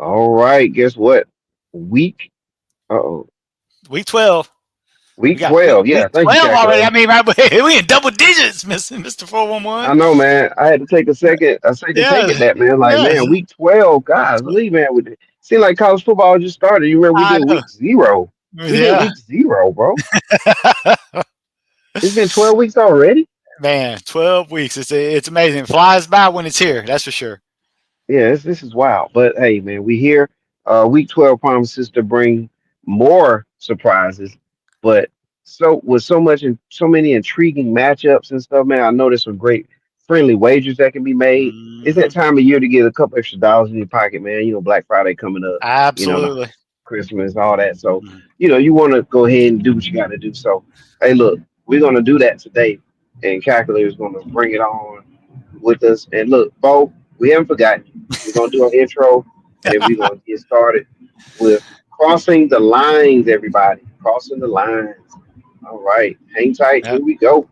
All right, guess what? Week, uh-oh, Week 12. We week got week, 12. week Yeah, thank you, 12 already. I calculator. mean, right, we in double digits, Mr. 411. I know, man. I had to take a second take Yeah, at that, man. Like, yeah. man, week 12, guys, leave, man. Seemed like college football just started. You remember we I did know. week 0. We did Yeah. week 0, bro. It's been 12 weeks already. Man, 12 weeks. It's amazing. It flies by when it's here. That's for sure. Yeah, this is wild. But hey, man, we here. Week 12 promises to bring more surprises, but with so much and so many intriguing matchups and stuff, man. I know there's some great friendly wagers that can be made. It's that Hmm. time of year to get a couple extra dollars in your pocket, man. You know, Black Friday coming up, the Absolutely. Christmas, all that. So, Mhm. you want to go ahead and do what you got to do. So, hey, look, we're gonna do that today, and Calculator's gonna bring it on with us. And look, Bo, we haven't forgotten you. We're gonna do our intro, and then we're gonna get started with crossing the lines, everybody. Crossing the lines. All right, hang tight. Yep. Here we go.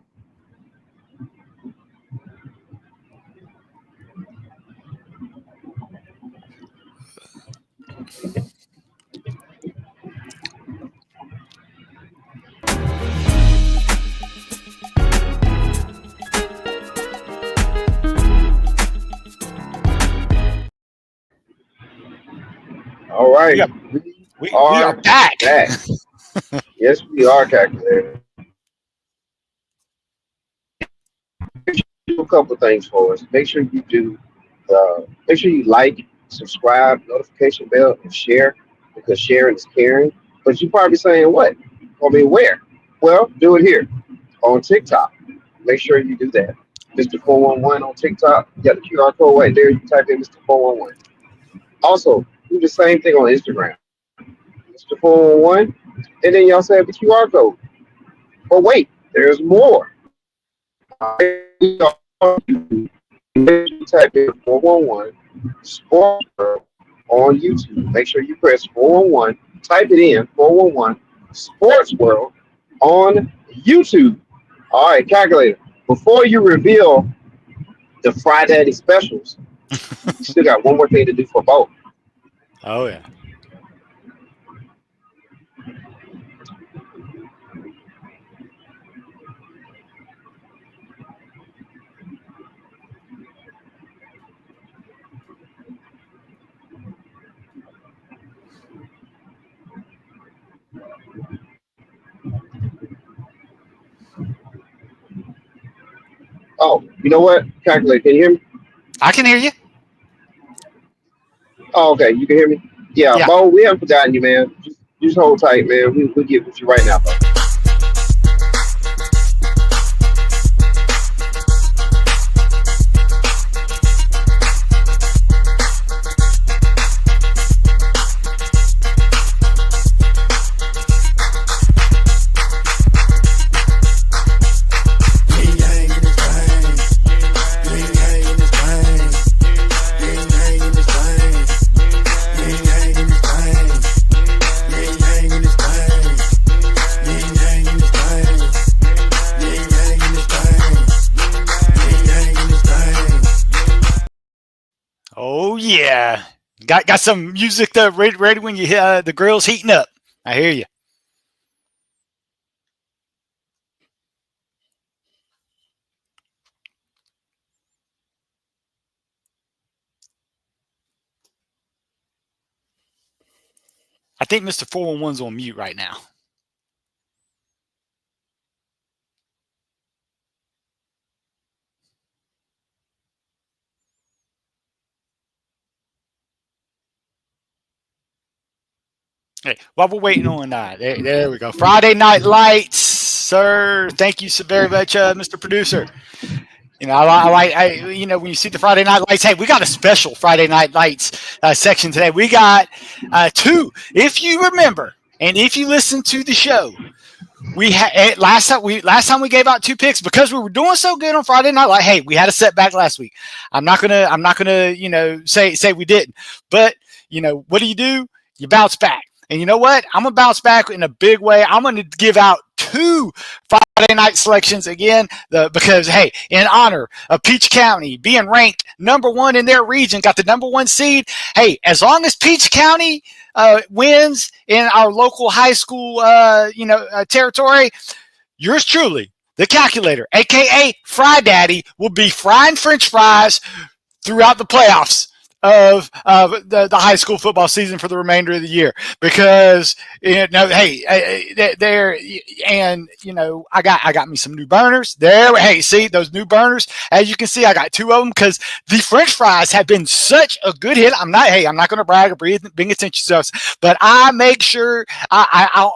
All We right, are we we are are back. back. Yes, we are, Calculator. Do a couple things for us. Make sure you do. Make sure you like, subscribe, notification bell, and share because sharing is caring. But you're probably saying what? I mean, where? Well, do it here on TikTok. Make sure you do that. Mr. 411 on TikTok. You got the QR code right there. You type in Mr. 411. Also, do the same thing on Instagram. Mr. 411. And then y'all say the QR code. But wait, there's more. You type in 411 Sports World on YouTube. Make sure you press 411. Type it in 411 Sports World on YouTube. All right, calculator. Before you reveal the Friday specials, you still got one more thing to do for both. Oh yeah. Oh, you know what? Calculator, can you hear me? I can hear you. Oh, okay, you can hear me. Yeah, Yeah. Bo, we haven't forgotten you, man. Just hold tight, man. We get with you right now, Bo. Oh yeah. Got some music there ready when you hear the grill's heating up. I hear you. I think Mr. 411's on mute right now. Hey, while we're waiting on there we go. Friday Night Lights, sir. Thank you so very much, Mr. Producer. When you see the Friday Night Lights, hey, we got a special Friday Night Lights section today. We got two. If you remember, and if you listen to the show, we had last time we gave out two picks because we were doing so good on Friday Night Light. Hey, we had a setback last week. I'm not gonna say we didn't, but what do? You bounce back. And you know what? I'm gonna bounce back in a big way. I'm gonna give out two Friday Friday night selections again, because hey, in honor of Peach County being ranked number one in their region, got the number one seed. Hey, as long as Peach County wins in our local high school, territory, yours truly, the Calculator, aka Fry Daddy, will be frying French fries throughout the playoffs of the high school football season for the remainder of the year, because hey, there, and I got me some new burners there. Hey, see those new burners? As you can see, I got two of them because the French fries have been such a good hit. I'm not going to brag or bring attention to us, but I make sure I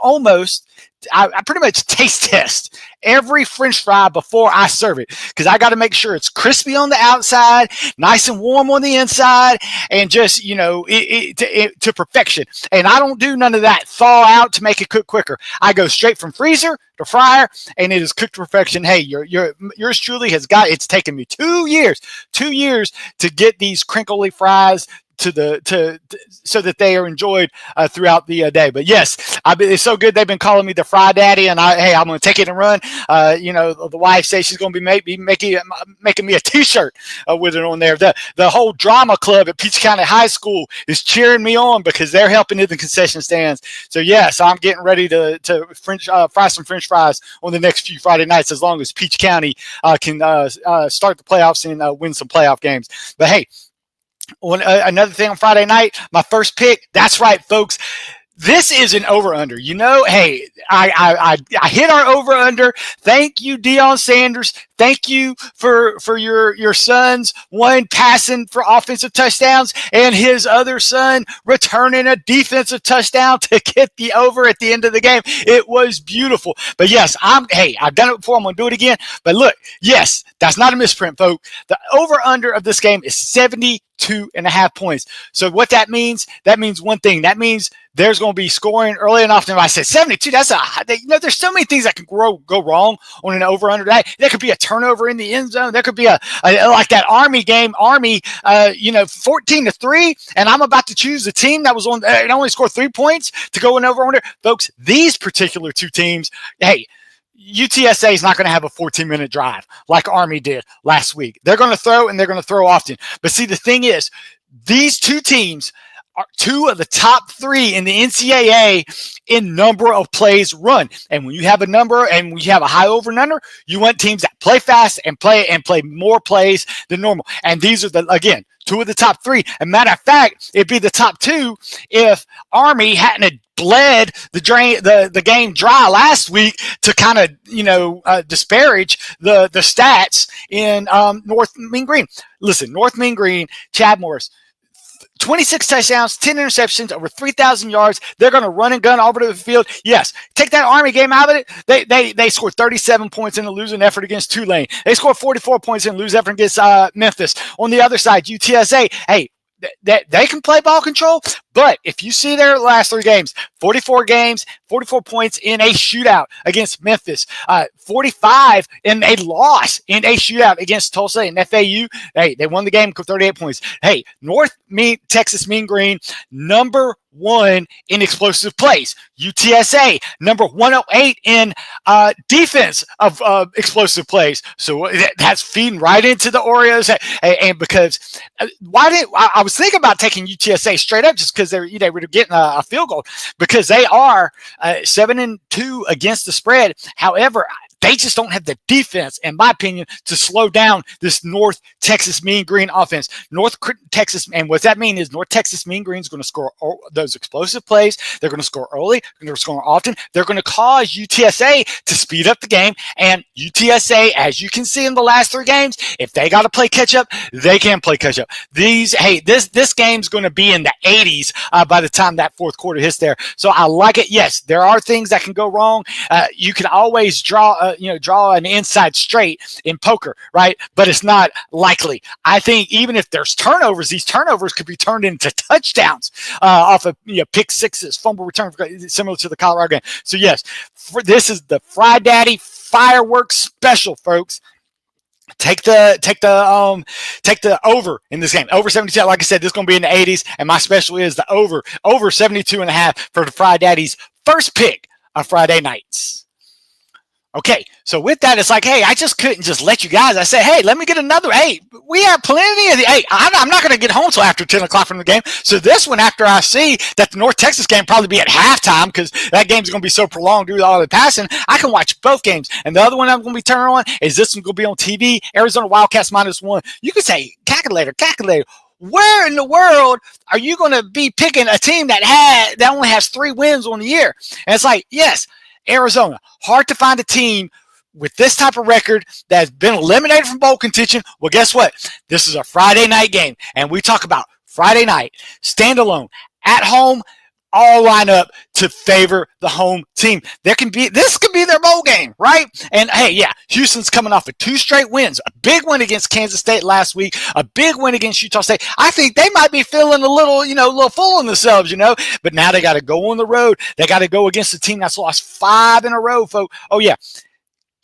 pretty much taste test every French fry before I serve it, because I got to make sure it's crispy on the outside, nice and warm on the inside, and just to perfection. And I don't do none of that thaw out to make it cook quicker. I go straight from freezer to fryer, and it is cooked to perfection. Hey, yours truly it's taken me 2 years to get these crinkly fries so that they are enjoyed throughout the day. But yes, it's so good. They've been calling me the Fry Daddy, and I'm going to take it and run. The wife says she's going to be making me a T-shirt with it on there. The whole drama club at Peach County High School is cheering me on because they're helping in the concession stands. So yes, I'm getting ready to fry some French fries on the next few Friday nights, as long as Peach County can start the playoffs and win some playoff games. But hey, another thing on Friday night, my first pick. That's right, folks. This is an over-under. Hey, I hit our over-under. Thank you, Deion Sanders. Thank you for your son's one passing for offensive touchdowns and his other son returning a defensive touchdown to get the over at the end of the game. It was beautiful. But yes, I've done it before. I'm going to do it again. But look, yes, that's not a misprint, folks. The over-under of this game is 72.5 points. So what that means one thing. That means there's going to be scoring early and often. If I said 72, there's so many things that can go wrong on an over-under. That could be a turnover in the end zone. There could be a like that Army game, 14-3, and I'm about to choose the team that was on. It only scored 3 points to go in over-under. Folks, these particular two teams, hey, UTSA is not going to have a 14-minute drive like Army did last week. They're going to throw, and they're going to throw often. But see, the thing is, these two teams are two of the top three in the NCAA in number of plays run. And when you have a number and when you have a high over and under, you want teams that play fast and play more plays than normal. And these are again, two of the top three. As a matter of fact, it'd be the top two if Army hadn't bled the game dry last week to kind of disparage the stats in North Mean Green. Listen, North Mean Green, Chad Morris, 26 touchdowns, 10 interceptions, over 3,000 yards. They're going to run and gun all over the field. Yes, take that Army game out of it. They scored 37 points in a losing effort against Tulane. They scored 44 points in a losing effort against Memphis. On the other side, UTSA, hey, they can play ball control, but if you see their last 3 games, 44 games, 44 points in a shootout against Memphis, 45 in a loss in a shootout against Tulsa and FAU. Hey, they won the game with 38 points. Hey, Texas Mean Green, number 1 in explosive plays. UTSA, number 108 in defense of explosive plays. So that's feeding right into the Oreos. And because I was thinking about taking UTSA straight up just because they were getting a field goal, because they are 7-2 against the spread. However, they just don't have the defense, in my opinion, to slow down this North Texas Mean Green offense. North Texas, and what that means is North Texas Mean Green is going to score those explosive plays. They're going to score early. They're going to score often. They're going to cause UTSA to speed up the game. And UTSA, as you can see in the last 3 games, if they got to play catch up, they can play catch up. This game's going to be in the 80s by the time that fourth quarter hits there. So I like it. Yes, there are things that can go wrong. You can always draw an inside straight in poker, right? But it's not likely. I think even if there's turnovers, these turnovers could be turned into touchdowns off of pick sixes, fumble return, similar to the Colorado game. So yes, this is the Fry Daddy fireworks special, folks. Take the over in this game. Over 72. Like I said, this is going to be in the 80s, and my special is the over 72.5 for the Fry Daddy's first pick on Friday nights. Okay, so with that, it's like, hey, I just couldn't just let you guys. I said, hey, let me get another. Hey, we have plenty of the. Hey, I'm not going to get home till after 10 o'clock from the game. So this one, after I see that the North Texas game probably be at halftime because that game's going to be so prolonged due to all the passing, I can watch both games. And the other one I'm going to be turning on is this one going to be on TV. Arizona Wildcats -1. You could say, calculator. Where in the world are you going to be picking a team that only has 3 wins on the year? And it's like, yes, Arizona, hard to find a team with this type of record that's been eliminated from bowl contention. Well, guess what? This is a Friday night game, and we talk about Friday night, standalone, at home, all line up to favor the home team. This could be their bowl game, right? And hey, yeah, Houston's coming off of 2 straight wins. A big win against Kansas State last week, a big win against Utah State. I think they might be feeling a little full on themselves, But now they got to go on the road. They got to go against a team that's lost 5 in a row, folks. Oh yeah,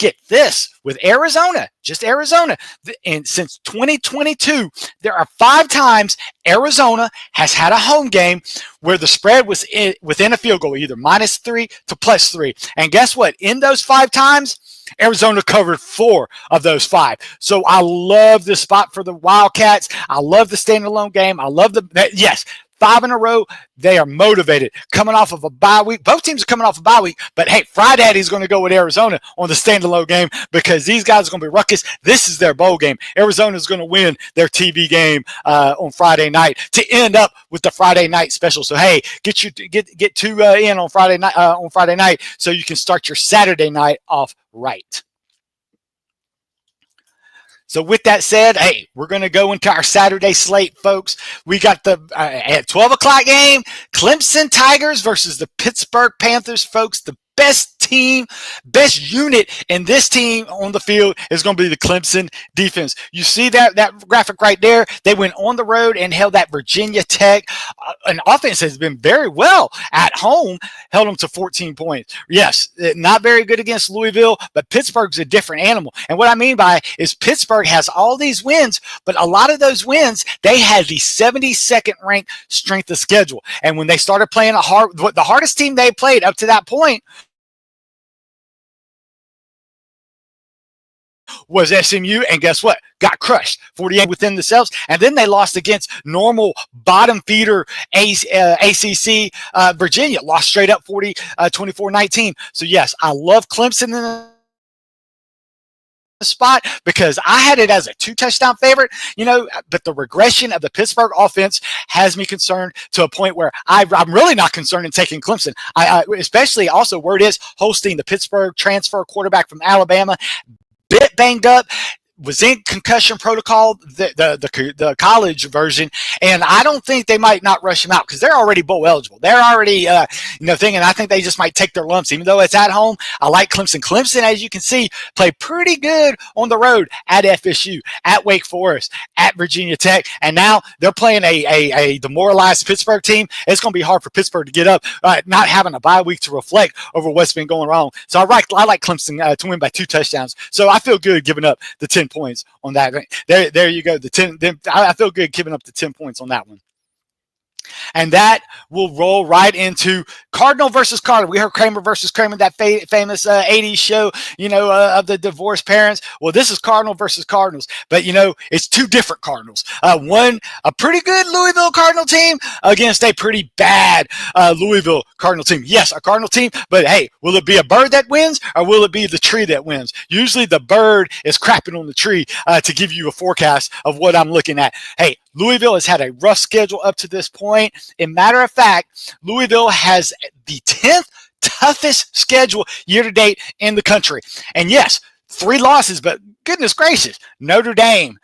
get this, with Arizona, just Arizona, and since 2022, there are 5 times Arizona has had a home game where the spread was within a field goal, either -3 to +3. And guess what? In those 5 times, Arizona covered 4 of those 5. So I love this spot for the Wildcats. I love the standalone game. I love yes, 5 in a row. They are motivated. Coming off of a bye week. Both teams are coming off a bye week. But hey, Fridaddy's going to go with Arizona on the standalone game because these guys are going to be ruckus. This is their bowl game. Arizona's going to win their TV game on Friday night to end up with the Friday night special. So hey, get 2 in on Friday night so you can start your Saturday night off right. So with that said, hey, we're going to go into our Saturday slate, folks. We got the at 12 o'clock game, Clemson Tigers versus the Pittsburgh Panthers, folks. The best team, best unit in this team on the field is going to be the Clemson defense. You see that graphic right there? They went on the road and held that Virginia Tech. An offense has been very well at home, held them to 14 points. Yes, not very good against Louisville, but Pittsburgh's a different animal. And what I mean by is Pittsburgh has all these wins, but a lot of those wins, they had the 72nd ranked strength of schedule. And when they started playing the hardest team they played up to that point was SMU, and guess what? Got crushed 48 within themselves, and then they lost against normal bottom feeder ACC Virginia, lost straight up 24-19. So yes, I love Clemson in the spot because I had it as a 2-touchdown favorite, but the regression of the Pittsburgh offense has me concerned to a point where I'm really not concerned in taking Clemson. I especially also word is hosting the Pittsburgh transfer quarterback from Alabama, bit banged up, was in concussion protocol, the college version, and I don't think they might not rush him out because they're already bowl eligible. They're already, thinking. I think they just might take their lumps, even though it's at home. I like Clemson. Clemson, as you can see, played pretty good on the road at FSU, at Wake Forest, at Virginia Tech, and now they're playing a demoralized Pittsburgh team. It's going to be hard for Pittsburgh to get up, not having a bye week to reflect over what's been going wrong. So I like Clemson to win by 2 touchdowns. So I feel good giving up the 10 points on that. There you go. I feel good giving up the 10 points on that one. And that will roll right into Cardinal versus Cardinal. We heard Kramer versus Kramer, that famous 80s show, of the divorced parents. Well, this is Cardinal versus Cardinals, but it's 2 different Cardinals. One, a pretty good Louisville Cardinal team against a pretty bad Louisville Cardinal team. Yes, a Cardinal team, but hey, will it be a bird that wins or will it be the tree that wins? Usually the bird is crapping on the tree to give you a forecast of what I'm looking at. Hey, Louisville has had a rough schedule up to this point. In matter of fact, Louisville has the 10th toughest schedule year to date in the country. And yes, 3 losses, but goodness gracious, Notre Dame,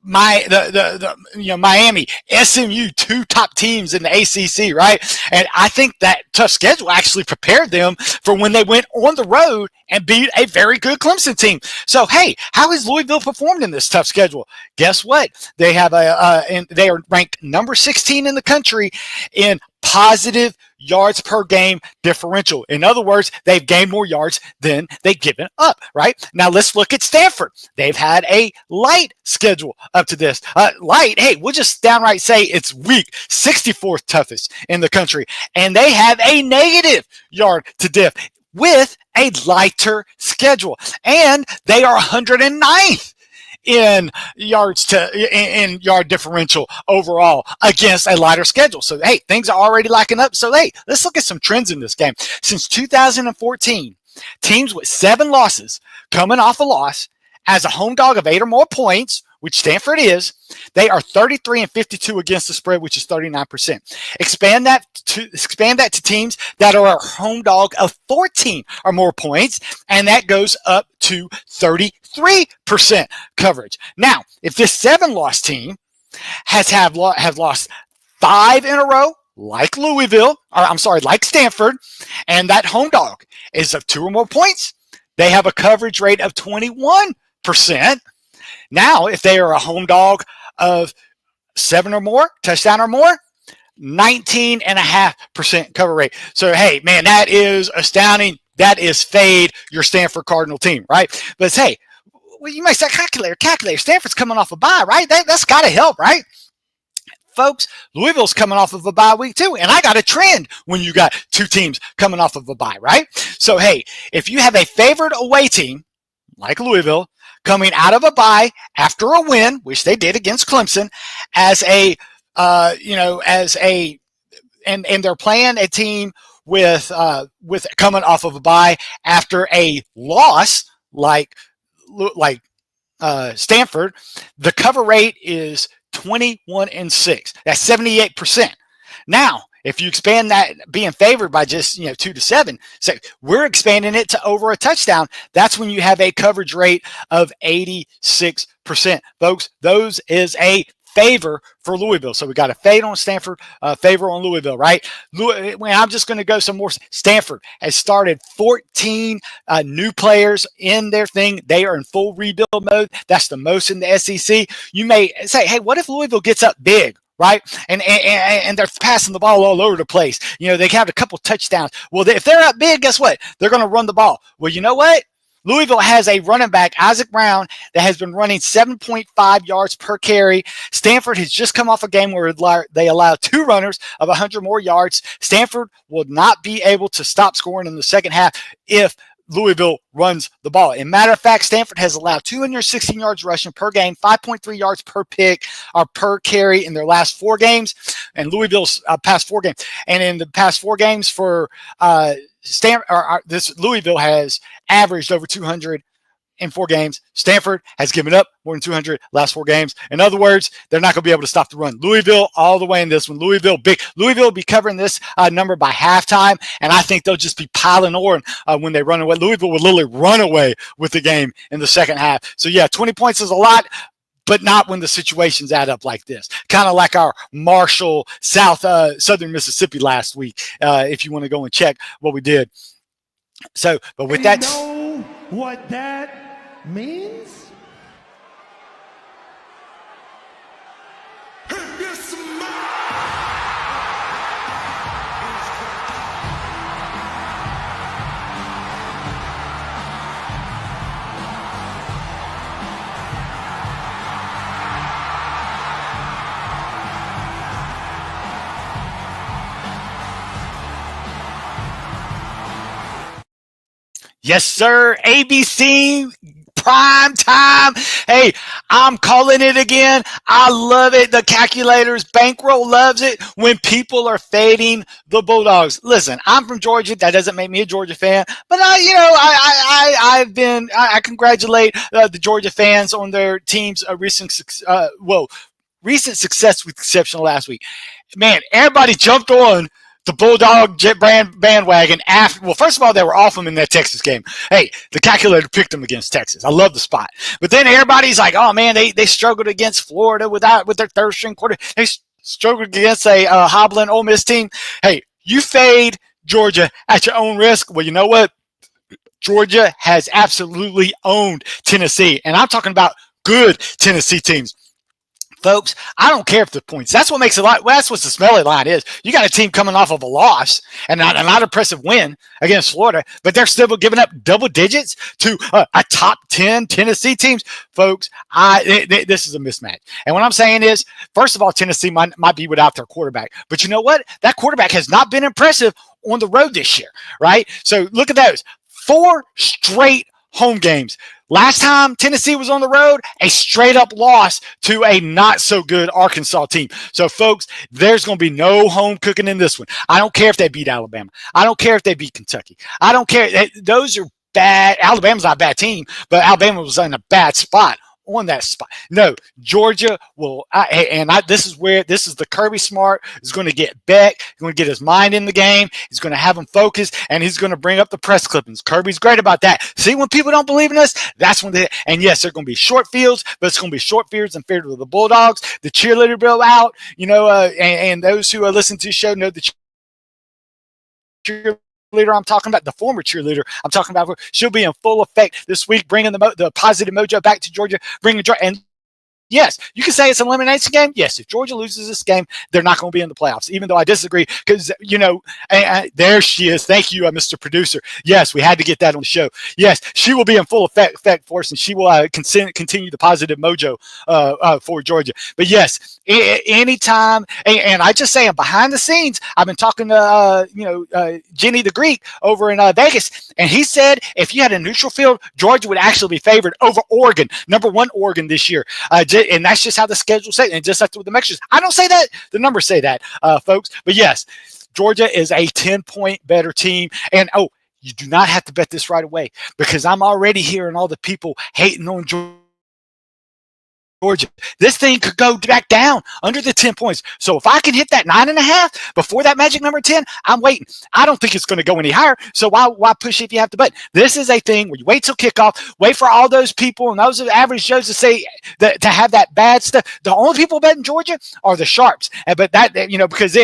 Miami, SMU, 2 top teams in the ACC, right? And I think that tough schedule actually prepared them for when they went on the road and beat a very good Clemson team. So, hey, how has Louisville performed in this tough schedule? Guess what? They have they are ranked number 16 in the country in positive yards per game differential. In other words, they've gained more yards than they've given up, right? Now let's look at Stanford. They've had a light schedule up to this. Light, hey, we'll just downright say it's weak, 64th toughest in the country. And they have a negative yard to diff with a lighter schedule, and they are 109th in yard differential overall against a lighter schedule. So hey, things are already lacking up. So hey, let's look at some trends in this game. Since 2014, teams with 7 losses coming off a loss as a home dog of 8 or more points, which Stanford is, they are 33 and 52 against the spread, which is 39%. Expand that to teams that are a home dog of 14 or more points, and that goes up to 33% coverage. Now, if this 7-loss team have lost 5 in a row, like like Stanford, and that home dog is of 2 or more points, they have a coverage rate of 21%. Now, if they are a home dog of 7 or more, touchdown or more, 19.5% cover rate. So, hey, man, that is astounding. That is fade your Stanford Cardinal team, right? But hey, well, you might say, calculator. Stanford's coming off a bye, right? That's got to help, right? Folks, Louisville's coming off of a bye week too, and I got a trend when you got 2 teams coming off of a bye, right? So, hey, if you have a favored away team like Louisville coming out of a bye after a win, which they did against Clemson, and they're playing a team with coming off of a bye after a loss like Stanford, the cover rate is 21-6. That's 78%. Now, if you expand that being favored by just 2 to 7, so we're expanding it to over a touchdown. That's when you have a coverage rate of 86%, folks. Those is a favor for Louisville. So we got a fade on Stanford, favor on Louisville, right? I'm just going to go some more. Stanford has started 14 new players in their thing. They are in full rebuild mode. That's the most in the SEC. You may say, hey, what if Louisville gets up big? Right, and they're passing the ball all over the place. They have a couple touchdowns. Well, if they're up big, guess what? They're going to run the ball. Well, you know what? Louisville has a running back, Isaac Brown, that has been running 7.5 yards per carry. Stanford has just come off a game where they allowed 2 runners of 100 more yards. Stanford will not be able to stop scoring in the second half if Louisville runs the ball. In matter of fact, Stanford has allowed 216 yards rushing per game, 5.3 yards per pick or per carry in their last 4 games, and Louisville's past 4 games. And in the past 4 games for Louisville has averaged over 200 in 4 games. Stanford has given up more than 200 last 4 games. In other words, they're not going to be able to stop the run. Louisville all the way in this one. Louisville will be covering this number by halftime, and I think they'll just be piling on when they run away. Louisville will literally run away with the game in the second half. So, yeah, 20 points is a lot, but not when the situations add up like this. Kind of like our Marshall, Southern Mississippi last week, if you want to go and check what we did. So, but with that... know what that means? Yes, sir. ABC prime time. Hey, I'm calling it again. I love it. The calculators bankroll loves it when people are fading the Bulldogs. Listen, I'm from Georgia. That doesn't make me a Georgia fan, but I congratulate the Georgia fans on their team's recent success, with the exception of last week. Man, everybody jumped on the Bulldog jet brand bandwagon after. Well, first of all, they were off them in that Texas game. Hey, the calculator picked them against Texas. I love the spot. But then everybody's like, oh, man, they struggled against Florida with their third string quarter. They struggled against a hobbling Ole Miss team. Hey, you fade Georgia at your own risk. Well, you know what? Georgia has absolutely owned Tennessee. And I'm talking about good Tennessee teams. Folks, I don't care if the points. That's what makes it like. Well, that's what the smelly line is. You got a team coming off of a loss and not an impressive win against Florida, but they're still giving up double digits to a top 10 Tennessee teams. Folks, this is a mismatch. And what I'm saying is, first of all, Tennessee might be without their quarterback, but you know what? That quarterback has not been impressive on the road this year, right? So look at those. 4 straight home games. Last time Tennessee was on the road, a straight up loss to a not so good Arkansas team. So, folks, there's going to be no home cooking in this one. I don't care if they beat Alabama. I don't care if they beat Kentucky. I don't care. Those are bad. Alabama's not a bad team, but Alabama was in a bad spot on that spot. No, Georgia will, this is the Kirby Smart is going to get Beck, he's going to get his mind in the game, he's going to have him focused, and he's going to bring up the press clippings. Kirby's great about that. See, when people don't believe in us, that's when and yes, they're going to be short fields, but it's going to be short fields and favored with the Bulldogs. The cheerleader bill out, and those who listen to the show know the cheerleader I'm talking about, the former cheerleader I'm talking about, she'll be in full effect this week, bringing the positive mojo back to Georgia, and yes, you can say it's an elimination game. Yes, if Georgia loses this game, they're not going to be in the playoffs, even though I disagree because, there she is. Thank you, Mr. Producer. Yes, we had to get that on the show. Yes, she will be in full effect for us, and she will continue the positive mojo for Georgia. But yes, anytime, and I just say, behind the scenes, I've been talking to, Jenny the Greek over in Vegas, and he said if you had a neutral field, Georgia would actually be favored over Oregon, number 1 Oregon this year. And that's just how the schedule says, and just like with the mixtures. I don't say that. The numbers say that, folks. But yes, Georgia is a 10-point better team. And, you do not have to bet this right away because I'm already hearing all the people hating on Georgia. This thing could go back down under the 10 points. So if I can hit that 9.5 before that magic number 10, I'm waiting. I don't think it's going to go any higher. So why push if you have to bet? This is a thing where you wait till kickoff, wait for all those people and those average Joes to say that to have that bad stuff. The only people betting Georgia are the sharps. But that, because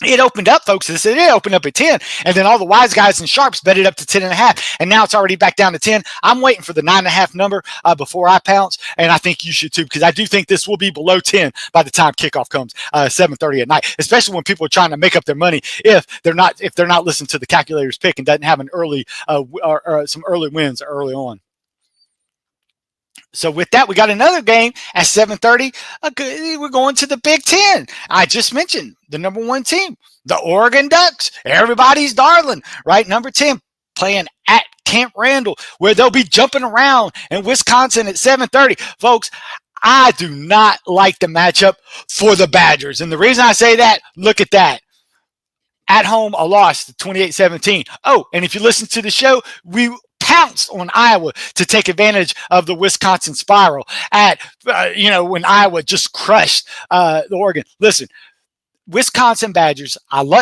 it opened up, folks. It opened up at 10, and then all the wise guys and sharps bet it up to 10.5, and now it's already back down to 10. I'm waiting for the 9.5 number before I pounce, and I think you should too, because I do think this will be below 10 by the time kickoff comes, 7:30 at night. Especially when people are trying to make up their money if they're not listening to the calculator's pick and doesn't have an early or some early wins early on. So with that, we got another game at 7:30. We're going to the Big Ten. I just mentioned the number 1 team, the Oregon Ducks. Everybody's darling, right? Number 10 playing at Camp Randall, where they'll be jumping around in Wisconsin at 7:30. Folks, I do not like the matchup for the Badgers. And the reason I say that, look at that. At home, a loss to 28-17. Oh, and if you listen to the show, we pounced on Iowa to take advantage of the Wisconsin spiral at, when Iowa just crushed the Oregon. Listen, Wisconsin Badgers,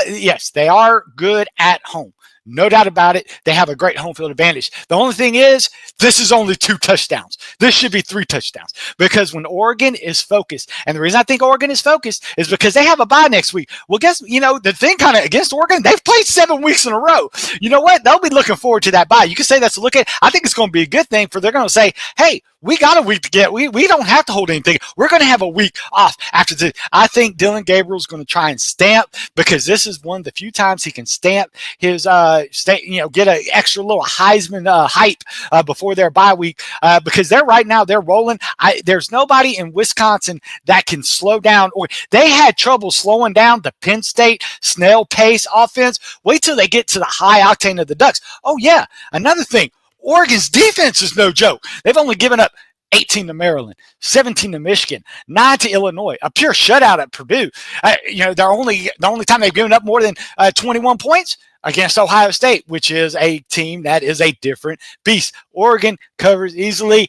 yes, they are good at home. No doubt about it. They have a great home field advantage. The only thing is, this is only 2 touchdowns. This should be 3 touchdowns because when Oregon is focused, and the reason I think Oregon is focused is because they have a bye next week. Well, guess, the thing kind of against Oregon, they've played 7 weeks in a row. You know what? They'll be looking forward to that bye. You can say that's a look at. I think it's going to be a good thing for they're going to say, hey, we got a week to get. We don't have to hold anything. We're going to have a week off after this. I think Dylan Gabriel's going to try and stamp because this is one of the few times he can stamp his get an extra little Heisman hype before their bye week because they're rolling. There's nobody in Wisconsin that can slow down. Or they had trouble slowing down the Penn State snail pace offense. Wait till they get to the high octane of the Ducks. Oh yeah, another thing. Oregon's defense is no joke. They've only given up 18 to Maryland, 17 to Michigan, 9 to Illinois, a pure shutout at Purdue. The only time they've given up more than 21 points against Ohio State, which is a team that is a different beast. Oregon covers easily.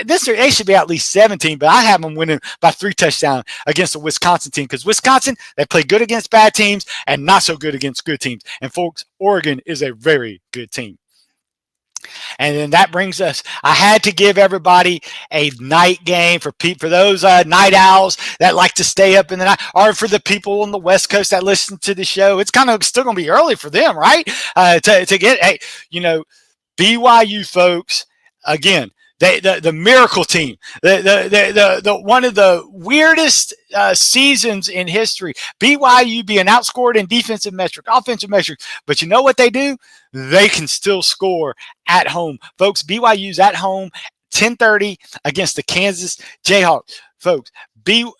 They should be at least 17, but I have them winning by 3 touchdowns against the Wisconsin team because Wisconsin, they play good against bad teams and not so good against good teams. And folks, Oregon is a very good team. And then that brings us, I had to give everybody a night game for those night owls that like to stay up in the night, or for the people on the West Coast that listen to the show. It's kind of still going to be early for them, right? To get, BYU folks, again, the miracle team, the one of the weirdest seasons in history. BYU being outscored in defensive metric, offensive metrics, but you know what they do? They can still score at home, folks. BYU's at home, 10:30 against the Kansas Jayhawks, folks. The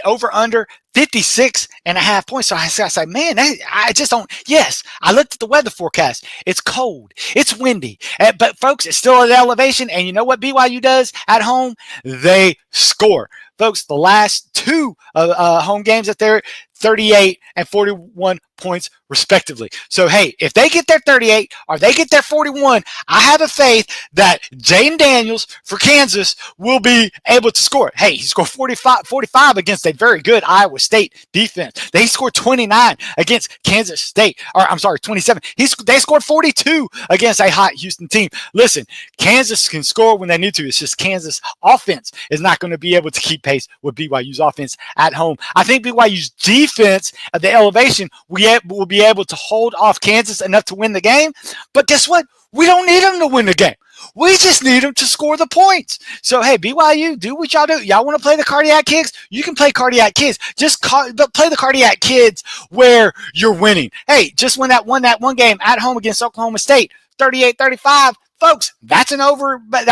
over under 56.5 points. So I say, man, I just don't. Yes, I looked at the weather forecast. It's cold. It's windy. But, folks, it's still at elevation. And you know what BYU does at home? They score. Folks, the last two home games that they're 38 and 41 points respectively. So, hey, if they get their 38 or they get their 41, I have a faith that Jaden Daniels for Kansas will be able to score. Hey, he scored 45 against a very good Iowa State defense. They scored 29 against Kansas State. Or, I'm sorry, 27. They scored 42 against a hot Houston team. Listen, Kansas can score when they need to. It's just Kansas offense is not going to be able to keep pace with BYU's offense at home. I think BYU's defense at the elevation will be able to hold off Kansas enough to win the game. But guess what? We don't need them to win the game. We just need them to score the points. So, hey, BYU, do what y'all do. Y'all want to play the cardiac kicks? You can play cardiac kids. Just play the cardiac kids where you're winning. Hey, just won that one game at home against Oklahoma State, 38-35. Folks, that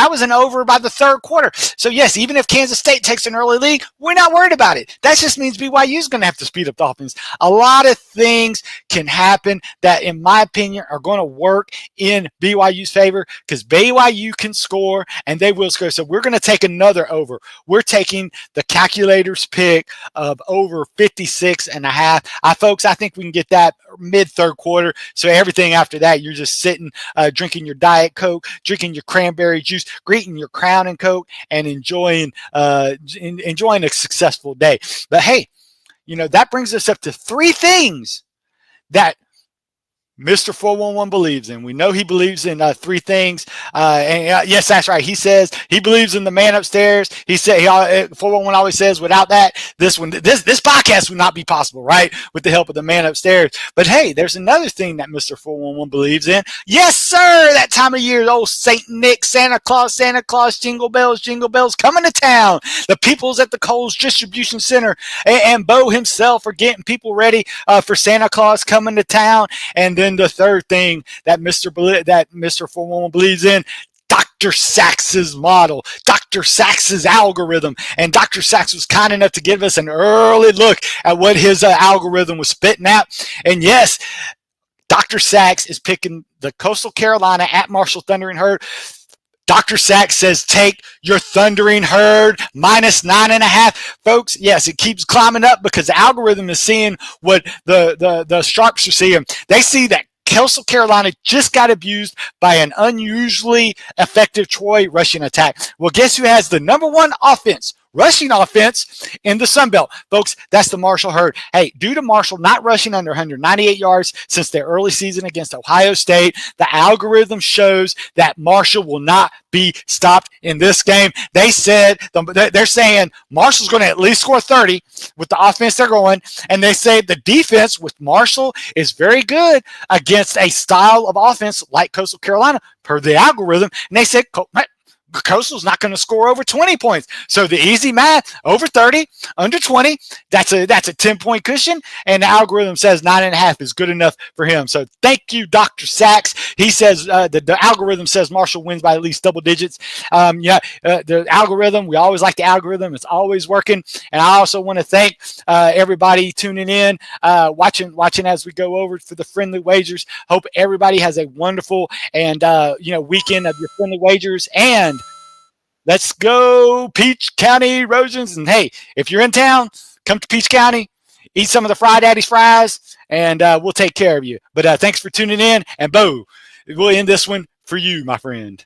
was an over by the third quarter. So, yes, even if Kansas State takes an early lead, we're not worried about it. That just means BYU is going to have to speed up the offense. A lot of things can happen that, in my opinion, are going to work in BYU's favor because BYU can score and they will score. So, we're going to take another over. We're taking the calculator's pick of over 56.5. Folks, I think we can get that mid-third quarter. So, everything after that, you're just sitting, drinking your Diet Coke, drinking your cranberry juice, greeting your Crown and Coke, and enjoying a successful day. But hey, that brings us up to three things that Mr. 411 believes in. We know he believes in three things. Yes, that's right. He says he believes in the man upstairs. He said 411 always says, without that, this podcast would not be possible, right? With the help of the man upstairs. But hey, there's another thing that Mr. 411 believes in. Yes, sir. That time of year, old Saint Nick, Santa Claus, jingle bells, coming to town. The people's at the Kohl's Distribution Center and Bo himself are getting people ready for Santa Claus coming to town. And then the third thing that Mr. 411 believes in, Dr. Sachs's model, Dr. Sachs's algorithm. And Dr. Sachs was kind enough to give us an early look at what his algorithm was spitting out. And yes, Dr. Sachs is picking the Coastal Carolina at Marshall Thundering Herd. Dr. Sachs says take your Thundering Herd minus 9.5. Folks, yes, it keeps climbing up because the algorithm is seeing what the sharps are seeing. They see that Coastal Carolina just got abused by an unusually effective Troy rushing attack. Well, guess who has the number one rushing offense in the Sun Belt? Folks, that's the Marshall Herd. Hey, due to Marshall not rushing under 198 yards since their early season against Ohio State, the algorithm shows that Marshall will not be stopped in this game. They're saying Marshall's going to at least score 30 with the offense they're going, and they say the defense with Marshall is very good against a style of offense like Coastal Carolina per the algorithm, and they said Coastal's not going to score over 20 points. So the easy math, over 30, under 20, that's a 10-point cushion, and the algorithm says 9.5 is good enough for him. So thank you, Dr. Sachs. He says the algorithm says Marshall wins by at least double digits. The algorithm, we always like the algorithm. It's always working. And I also want to thank everybody tuning in, watching as we go over for the friendly wagers. Hope everybody has a wonderful and weekend of your friendly wagers. And let's go, Peach County Rosians. And hey, if you're in town, come to Peach County, eat some of the Fried Daddy's fries, and we'll take care of you. But thanks for tuning in. And Bo, we'll end this one for you, my friend.